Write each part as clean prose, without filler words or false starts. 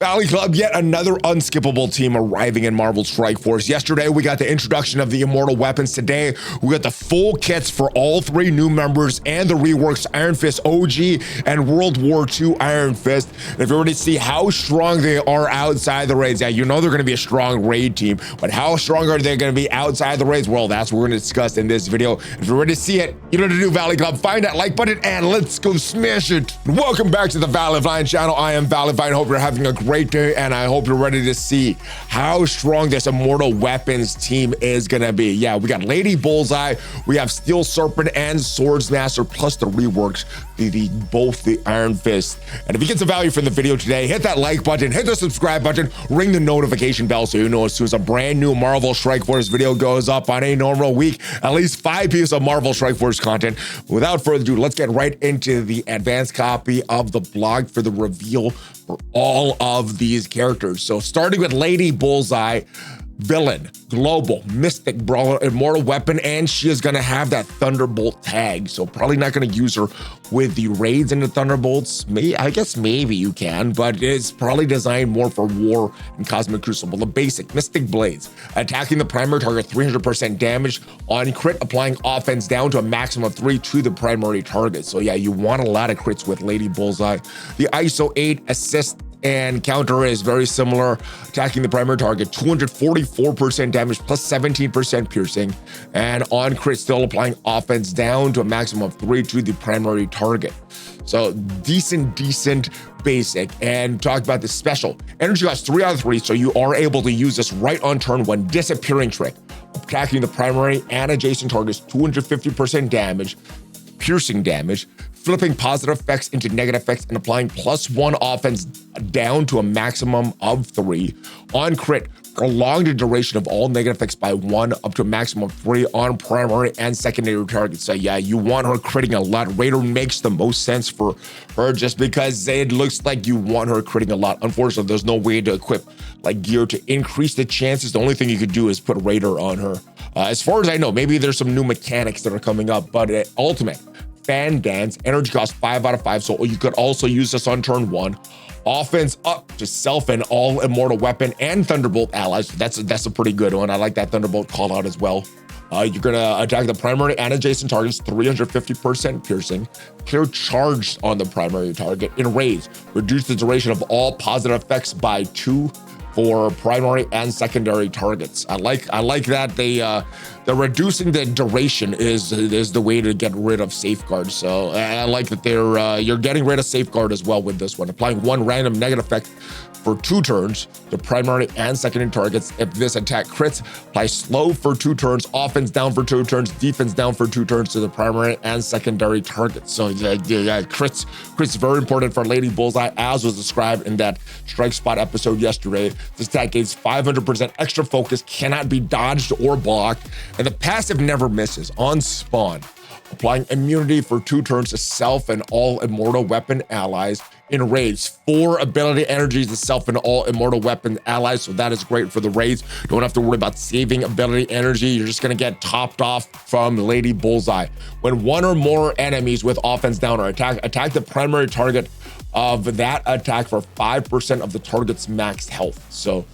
Valley Club, yet another unskippable team arriving in Marvel Strike Force. Yesterday, we got the introduction of the immortal weapons. Today, we got the full kits for all three new members and the Reworks Iron Fist OG and World War II Iron Fist. And if you already see how strong they are outside the raids, yeah, you know they're going to be a strong raid team, but how strong are they going to be outside the raids? Well, that's what we're going to discuss in this video. If you're ready to see it, you know what to do, Valley Club. Find that like button and let's go smash it. Welcome back to the ValleyFlyin channel. I am ValleyFlyin. Hope you're having a great day, and I hope you're ready to see how strong this immortal weapons team is gonna be. Yeah, we got Lady Bullseye, we have Steel Serpent and Swordsmaster, plus the Reworks, both the Iron Fist. And if you get some value from the video today, hit that like button, hit the subscribe button, ring the notification bell so you know as soon as a brand new Marvel Strike Force video goes up on a normal week, at least 5 pieces of Marvel Strike Force content. Without further ado, let's get right into the advanced copy of the blog for the reveal for all of these characters. So starting with Lady Bullseye, villain, global, mystic, brawler, immortal weapon, and she is gonna have that Thunderbolt tag. So probably not gonna use her with the raids and the Thunderbolts. I guess maybe you can, but it's probably designed more for war and Cosmic Crucible. The basic Mystic Blades, attacking the primary target 300% damage on crit, applying offense down to a maximum of 3 to the primary target. So yeah, you want a lot of crits with Lady Bullseye. The ISO 8 assist and counter is very similar, attacking the primary target 244% damage plus 17% piercing, and on crit still applying offense down to a maximum of 3 to the primary target. So decent basic. And talk about the special energy cost 3 out of 3, so you are able to use this right on turn one. Disappearing trick, attacking the primary and adjacent targets 250% damage, piercing damage, flipping positive effects into negative effects, and applying +1 offense down to a maximum of 3. On crit, prolong the duration of all negative effects by 1 up to a maximum of 3 on primary and secondary targets. So yeah, you want her critting a lot. Raider makes the most sense for her just because it looks like you want her critting a lot. Unfortunately, there's no way to equip like gear to increase the chances. The only thing you could do is put Raider on her. As far as I know, maybe there's some new mechanics that are coming up, but ultimate fan dance, energy cost 5 out of 5, so you could also use this on turn 1. Offense up to self and all immortal weapon and Thunderbolt allies. That's a pretty good one. I like that Thunderbolt call out as well. You're gonna attack the primary and adjacent targets 350% piercing, clear charge on the primary target. In raids, reduce the duration of all positive effects by 2 for primary and secondary targets. I like that they're reducing the duration is the way to get rid of safeguard. So I like that you're getting rid of safeguard as well with this one. Applying 1 random negative effect for 2 turns to primary and secondary targets. If this attack crits, apply slow for 2 turns, offense down for 2 turns, defense down for 2 turns to the primary and secondary targets. So crits very important for Lady Bullseye, as was described in that Strike Spot episode yesterday. This attack gains 500% extra focus, cannot be dodged or blocked, and the passive never misses on spawn. Applying immunity for 2 turns to self and all immortal weapon allies. In raids, 4 ability energies to self and all immortal weapon allies, so that is great for the raids. Don't have to worry about saving ability energy. You're just gonna get topped off from Lady Bullseye. When 1 or more enemies with offense down or attack the primary target of that attack for 5% of the target's max health. So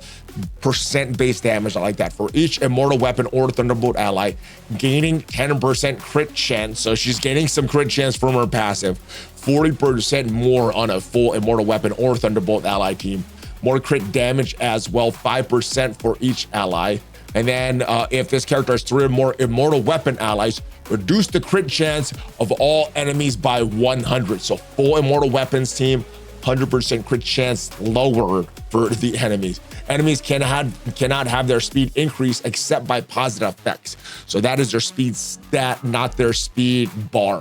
percent-based damage, I like that. For each immortal weapon or Thunderbolt ally, gaining 10% crit chance. So she's gaining some crit chance from her passive. 40% more on a full immortal weapon or Thunderbolt ally team. More crit damage as well, 5% for each ally. And then if this character has 3 or more immortal weapon allies, reduce the crit chance of all enemies by 100. So full immortal weapons team, 100% crit chance lowered for the enemies. Enemies cannot have their speed increase except by positive effects. So that is their speed stat, not their speed bar.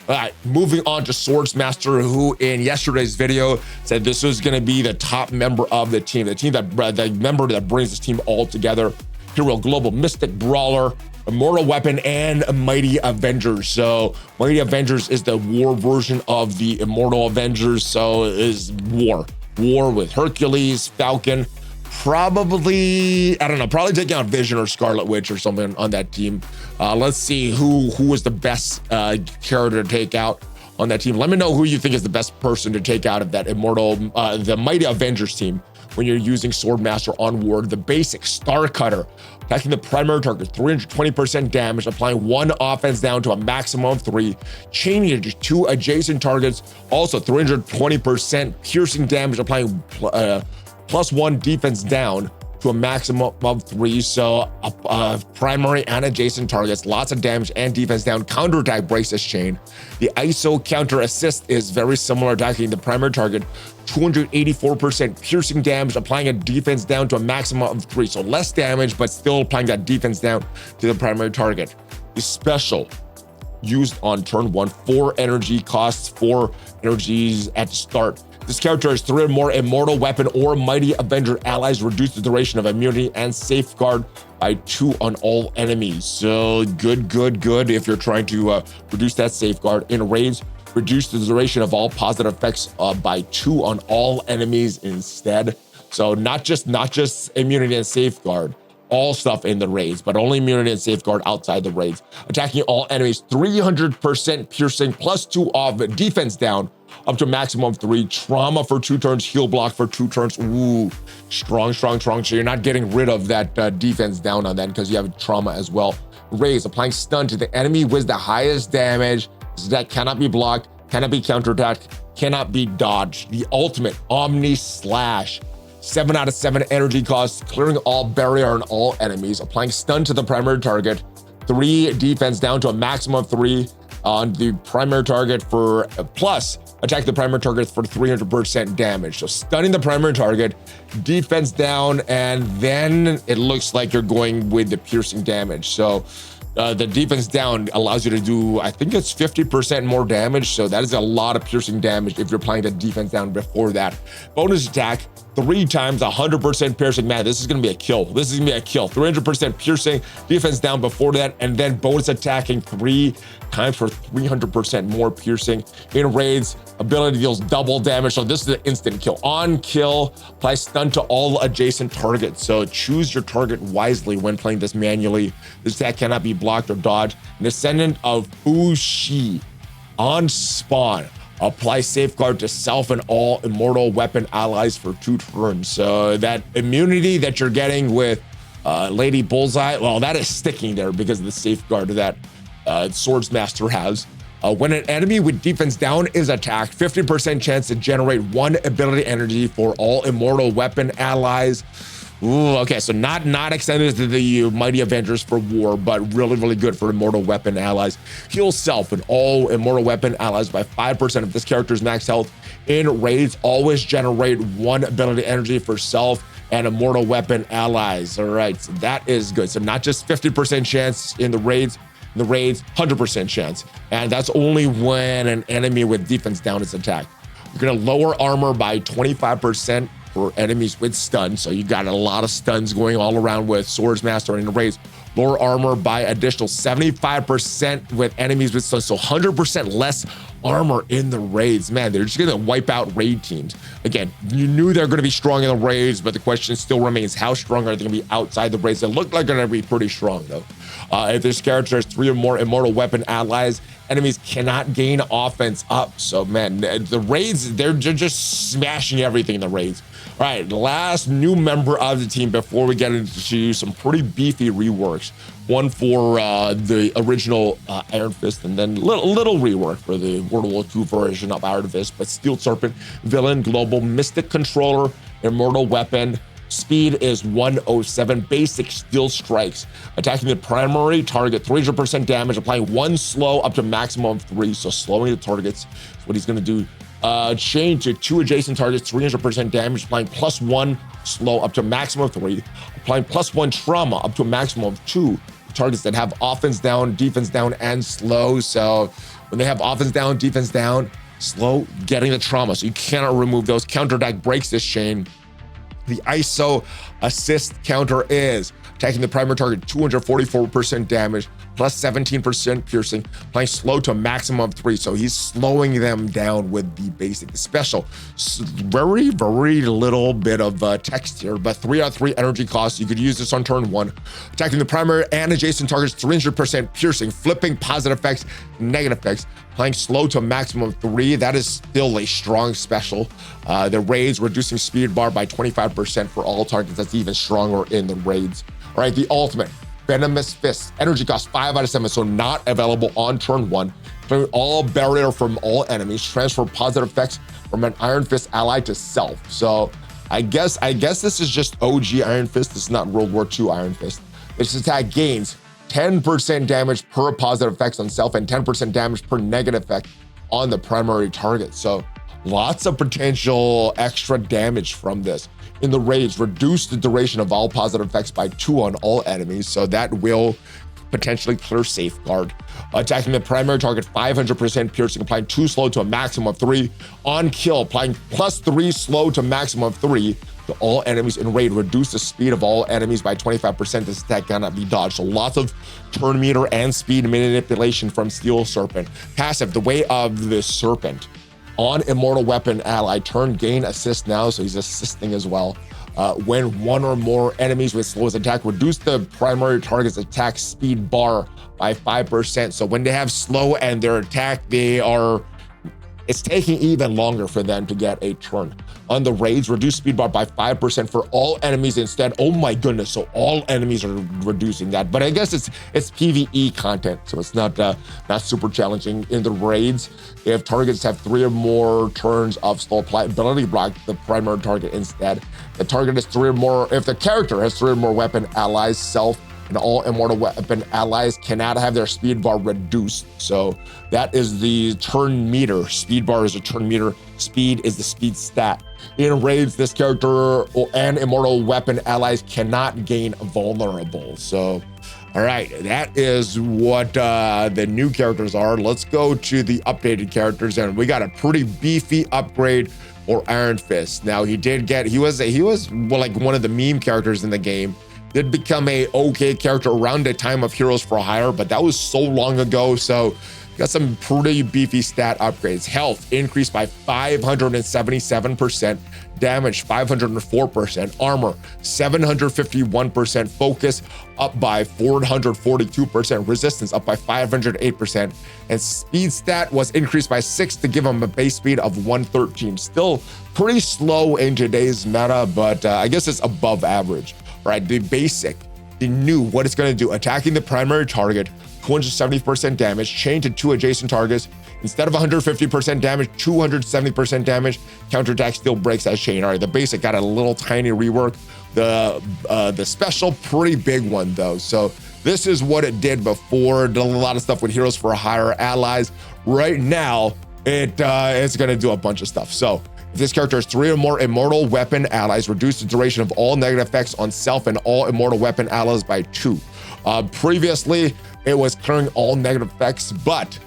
All right, moving on to Swordsmaster, who in yesterday's video said this was going to be the top member of the team, the member that brings this team all together. Hero, global, mystic, brawler, immortal weapon, and Mighty Avengers. So Mighty Avengers is the war version of the Immortal Avengers. So is war with Hercules, Falcon, probably, I don't know, probably taking out Vision or Scarlet Witch or something on that team. Let's see who was the best character to take out. on that team. Let me know who you think is the best person to take out of that Immortal, the Mighty Avengers team when you're using Swordsmaster on Ward. The basic Star Cutter, attacking the primary target, 320% damage, applying 1 offense down to a maximum of 3, chaining it to 2 adjacent targets, also 320% piercing damage, applying +1 defense down to a maximum of 3. So primary and adjacent targets, lots of damage and defense down. Counterattack breaks this chain. The ISO counter assist is very similar, attacking the primary target, 284% piercing damage, applying a defense down to a maximum of 3. So less damage, but still applying that defense down to the primary target. The special used on turn 1, 4 energy, costs 4 energies at the start. This character has 3 or more Immortal Weapon or Mighty Avenger allies, reduce the duration of immunity and safeguard by 2 on all enemies. So good if you're trying to reduce that safeguard. In raids, reduce the duration of all positive effects by 2 on all enemies instead. So not just immunity and safeguard, all stuff in the raids, but only immunity and safeguard outside the raids. Attacking all enemies, 300% piercing, +2 off defense down, up to a maximum of 3. Trauma for 2 turns, heal block for 2 turns. Ooh, strong. So you're not getting rid of that defense down on that because you have trauma as well. Raise, applying stun to the enemy with the highest damage. That cannot be blocked, cannot be counterattacked, cannot be dodged. The ultimate Omni Slash. 7 out of 7 energy costs, clearing all barrier and all enemies, applying stun to the primary target, 3 defense down to a maximum of 3 on the primary target for plus attack the primary target for 300% damage. So stunning the primary target, defense down, and then it looks like you're going with the piercing damage. So the defense down allows you to do, I think it's 50% more damage. So that is a lot of piercing damage if you're applying the defense down before that. Bonus attack, 3 times 100% piercing. Man, this is gonna be a kill. 300% piercing, defense down before that, and then bonus attacking 3 times for 300% more piercing. In raids, ability deals double damage. So this is an instant kill. On kill, apply stun to all adjacent targets. So choose your target wisely when playing this manually. This attack cannot be blocked or dodged. Descendant of Fushi, on spawn, apply safeguard to self and all Immortal Weapon allies for 2 turns. So that immunity that you're getting with Lady Bullseye, well, that is sticking there because of the safeguard that Swordsmaster has. When an enemy with defense down is attacked, 50% chance to generate 1 ability energy for all Immortal Weapon allies. Ooh, okay, so not extended to the Mighty Avengers for War, but really good for Immortal Weapon allies. Heal self and all Immortal Weapon allies by 5% of this character's max health. In raids, always generate 1 ability energy for self and Immortal Weapon allies. All right, so that is good. So not just 50% chance in the raids, 100% chance. And that's only when an enemy with defense down is attacked. You're gonna lower armor by 25% for enemies with stun. So you got a lot of stuns going all around with Swordsmaster and in raids. Lower armor by additional 75% with enemies with stun. So 100% less armor in the raids. Man, they're just gonna wipe out raid teams. Again, you knew they're gonna be strong in the raids, but the question still remains, how strong are they gonna be outside the raids? They look like they're gonna be pretty strong though. If this character has 3 or more Immortal Weapon allies, enemies cannot gain offense up. So man, the raids, they're just smashing everything in the raids. All right, the last new member of the team before we get into some pretty beefy reworks. One for the original Iron Fist, and then little rework for the World War II version of Iron Fist, but Steel Serpent, Villain, Global, Mystic Controller, Immortal Weapon. Speed is 107, basic steel strikes. Attacking the primary target, 300% damage, applying 1 slow up to maximum of 3. So slowing the targets is what he's gonna do. Chain to 2 adjacent targets, 300% damage, applying +1 slow up to a maximum of 3. Applying +1 trauma up to a maximum of 2. Targets that have offense down, defense down, and slow. So when they have offense down, defense down, slow, getting the trauma. So you cannot remove those. Counterattack breaks this chain. The ISO assist counter is attacking the primary target 244% damage, plus 17% piercing, applying slow to a maximum of 3. So he's slowing them down with the basic. The special, very little bit of text here, but 3 out of 3 energy costs. You could use this on turn 1. Attacking the primary and adjacent targets, 300% piercing, flipping positive effects, negative effects, applying slow to a maximum of 3. That is still a strong special. The raids, reducing speed bar by 25% for all targets. That's even stronger in the raids. All right, the ultimate, Venomous Fist, energy cost 5 out of 7, so not available on turn 1. Clearing all barrier from all enemies, transfer positive effects from an Iron Fist ally to self. So I guess this is just OG Iron Fist. This is not World War II Iron Fist. This attack gains 10% damage per positive effects on self and 10% damage per negative effect on the primary target. So lots of potential extra damage from this. In the raids, reduce the duration of all positive effects by 2 on all enemies, so that will potentially clear safeguard. Attacking the primary target, 500% piercing, applying 2 slow to a maximum of 3. On kill, applying plus 3 slow to maximum of 3 to all enemies in raid. Reduce the speed of all enemies by 25%. This attack cannot be dodged. So lots of turn meter and speed manipulation from Steel Serpent. Passive, the way of the Serpent. On immortal weapon ally, turn gain assist now, so he's assisting as well. When 1 or more enemies with slowest attack, reduce the primary target's attack speed bar by 5%. So when they have slow and their attack, it's taking even longer for them to get a turn. On the raids, reduce speed bar by 5% for all enemies instead. Oh my goodness, so all enemies are reducing that. But I guess it's PvE content, so it's not super challenging. In the raids, if targets have 3 or more turns of slow, apply ability block the primary target instead. The target has 3 or more, if the character has 3 or more weapon allies, self, and all immortal weapon allies cannot have their speed bar reduced. So that is the turn meter. Speed bar is a turn meter. Speed is the speed stat. In raids, this character and immortal weapon allies cannot gain vulnerable. So, all right, that is what the new characters are. Let's go to the updated characters, and we got a pretty beefy upgrade for Iron Fist. Now he was like one of the meme characters in the game. Did become a okay character around the time of Heroes for Hire, but that was so long ago. So got some pretty beefy stat upgrades. Health increased by 577%, damage 504%, armor 751%, focus up by 442%, resistance up by 508%, and speed stat was increased by 6 to give him a base speed of 113. Still pretty slow in today's meta, but I guess it's above average. Right, the basic, the new, what it's going to do, attacking the primary target, 270% damage, chain to 2 adjacent targets. Instead of 150% damage, 270% damage, counterattack still breaks that chain. All right, the basic got a little tiny rework. The special, pretty big one though. So this is what it did before. Did a lot of stuff with Heroes for Hire allies. Right now, it's going to do a bunch of stuff. So if this character has 3 or more immortal weapon allies, reduce the duration of all negative effects on self and all immortal weapon allies by 2. Previously, it was clearing all negative effects, but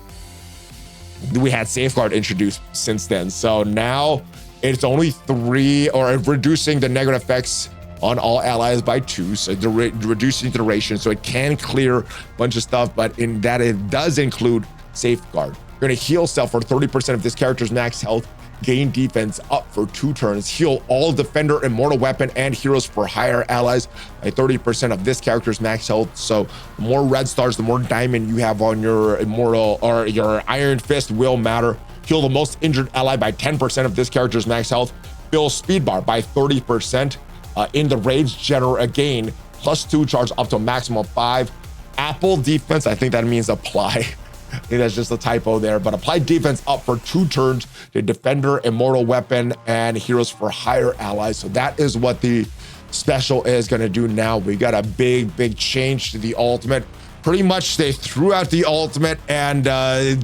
we had safeguard introduced since then. So now it's only 3, or reducing the negative effects on all allies by 2, so reducing duration, so it can clear a bunch of stuff, but in that it does include safeguard. You're gonna heal self for 30% of this character's max health, gain defense up for 2 turns, heal all defender, immortal weapon, and Heroes for Hire allies by 30% of this character's max health. So the more red stars, the more diamond you have on your immortal or your Iron Fist will matter. Heal the most injured ally by 10% of this character's max health. Fill speed bar by 30%. In the raids, generate gain +2 charge up to a maximum of 5. Apple defense, I think that means apply. I think that's just a typo there, but apply defense up for 2 turns to defender, immortal weapon, and Heroes for Hire allies. So that is what the special is going to do now. We got a big change to the ultimate. Pretty much they threw out the ultimate and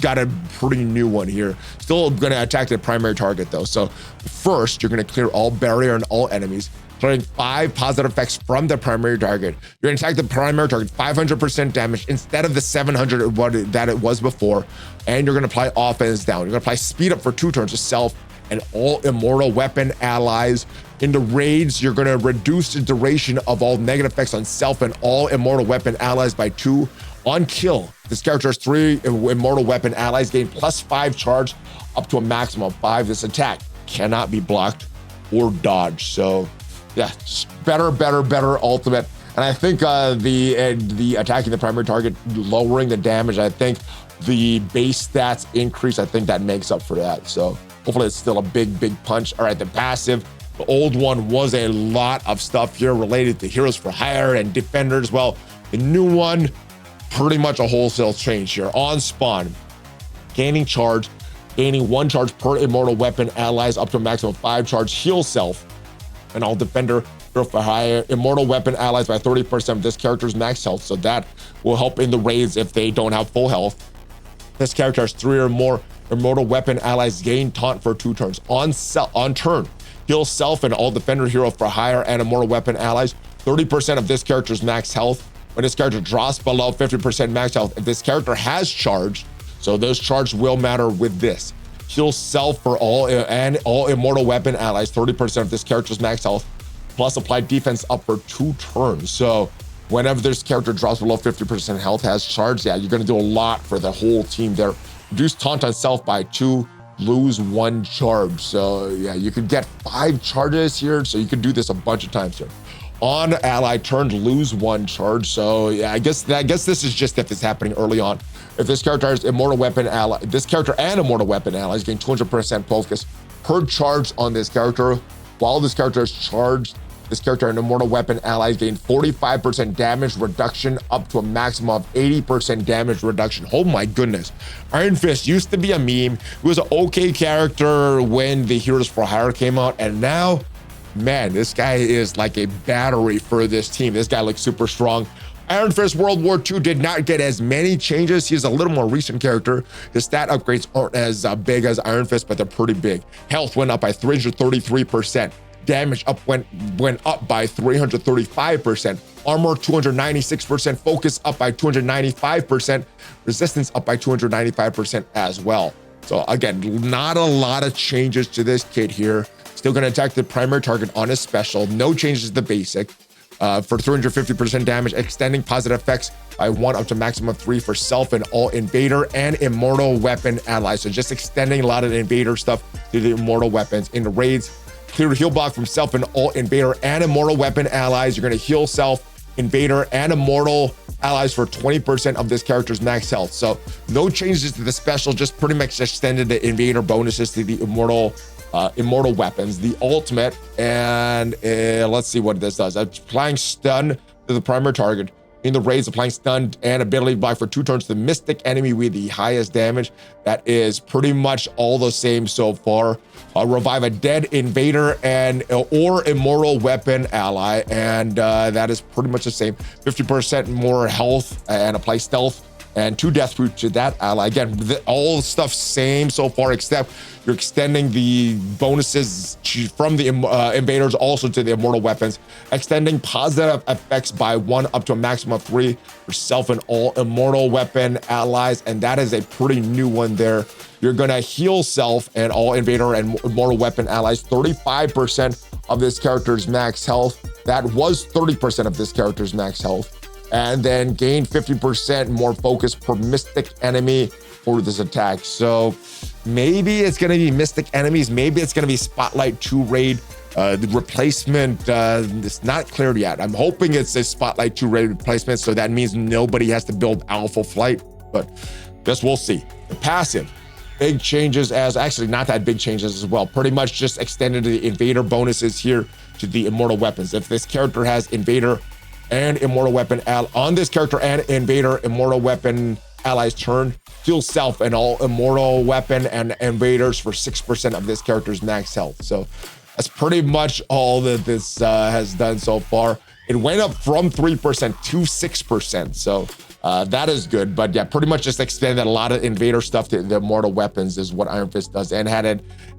got a pretty new one here. Still going to attack the primary target though. So first, you're going to clear all barrier and all enemies, clearing 5 positive effects from the primary target. You're gonna attack the primary target 500% damage instead of the 700 that it was before, and you're gonna apply offense down. You're gonna apply speed up for 2 turns to self and all immortal weapon allies. In the raids, you're going to reduce the duration of all negative effects on self and all immortal weapon allies by 2. On kill, this character has 3 immortal weapon allies, gain +5 charge up to a maximum of 5. This attack cannot be blocked or dodged. So yeah, better ultimate. And I think the attacking the primary target, lowering the damage, I think the base stats increase, I think that makes up for that. So hopefully it's still a big punch. All right, the passive. The old one was a lot of stuff here related to heroes for hire and defenders. Well, the new one, pretty much a wholesale change here. On spawn, gaining charge, gaining 1 charge per immortal weapon allies up to a maximum of 5 charge, heal self, and all defender hero for hire immortal weapon allies by 30% of this character's max health. So that will help in the raids if they don't have full health. This character has 3 or more immortal weapon allies, gain taunt for 2 turns. On turn, heal self and all defender hero for hire and immortal weapon allies 30% of this character's max health. When this character drops below 50% max health, if this character has charged, so those charges will matter with this. Heal self for all immortal weapon allies 30% of this character's max health, plus apply defense up for 2 turns. So whenever this character drops below 50% health, has charged, yeah, you're going to do a lot for the whole team there. Reduce taunt on self by 2. Lose 1 charge. So yeah, you could get 5 charges here. So you could do this a bunch of times here. On ally turn, lose 1 charge. So yeah, I guess this is just if it's happening early on. If this character has immortal weapon ally, this character and immortal weapon allies gain 200% focus per charge on this character. While this character is charged, this character and immortal weapon allies gain 45% damage reduction up to a maximum of 80% damage reduction. Oh my goodness. Iron Fist used to be a meme. He was an okay character when the Heroes for Hire came out, and now, man, this guy is like a battery for this team. This guy looks super strong. Iron Fist World War II did not get as many changes. He's a little more recent character. His stat upgrades aren't as big as Iron Fist, but they're pretty big. Health went up by 333%. Damage went up by 335%. Armor 296%. Focus up by 295%. Resistance up by 295% as well. So again, not a lot of changes to this kid here. Still going to attack the primary target on his special. No changes to the basic. For 350% damage, extending positive effects by 1 up to maximum of 3 for self and all invader and immortal weapon allies. So just extending a lot of the invader stuff to the immortal weapons. In the raids, clear heal block from self and all invader and immortal weapon allies. You're going to heal self, invader, and immortal allies for 20% of this character's max health. So no changes to the special, just pretty much extended the invader bonuses to the immortal weapons. The ultimate, and let's see what this does. Applying stun to the primary target. In the raids, applying stun and ability block for 2 turns to the mystic enemy with the highest damage. That is pretty much all the same so far. Revive a dead invader or immortal weapon ally, and that is pretty much the same. 50% more health and apply stealth and 2 death root to that ally. Again, all the stuff same so far, except you're extending the bonuses from the invaders also to the immortal weapons, extending positive effects by 1 up to a maximum of 3 for self and all immortal weapon allies, and that is a pretty new one there. You're gonna heal self and all invader and immortal weapon allies 35% of this character's max health. That was 30% of this character's max health. And then gain 50% more focus per mystic enemy for this attack. So maybe it's going to be mystic enemies. Maybe it's going to be Spotlight 2 raid. The replacement, it's not clear yet. I'm hoping it's a Spotlight 2 raid replacement, so that means nobody has to build Alpha Flight, but guess we'll see. The passive, big changes, as actually not that big changes as well. Pretty much just extended the invader bonuses here to the immortal weapons. If this character has invader and immortal weapon on this character and invader immortal weapon allies turn, heal self and all immortal weapon and invaders for 6% of this character's max health. So that's pretty much all that this has done so far. It went up from 3% to 6%. So That is good, but yeah, pretty much just expanded a lot of invader stuff to the immortal weapons is what Iron Fist does, and had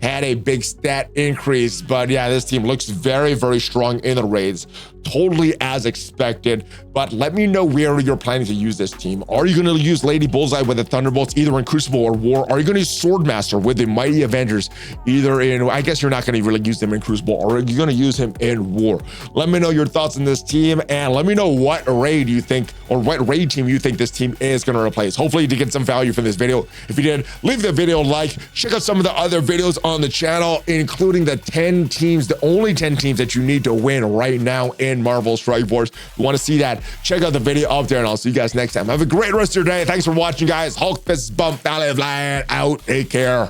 a big stat increase. But yeah, this team looks very, very strong in the raids, totally as expected. But let me know where you're planning to use this team. Are you going to use Lady Bullseye with the Thunderbolts either in Crucible or War? Are you going to use Swordmaster with the Mighty Avengers either in, I guess you're not going to really use them in Crucible, or are you going to use him in War? Let me know your thoughts on this team, and let me know what raid you think, or what raid team you think this team is going to replace. Hopefully you did get some value from this video. If you did, leave the video a like. Check out some of the other videos on the channel, including the 10 teams, the only 10 teams that you need to win right now in Marvel Strike Force. If you want to see that, check out the video up there, and I'll see you guys next time. Have a great rest of your day. Thanks for watching, guys. Hulk Fist Bump ValleyFlyin out. Take care.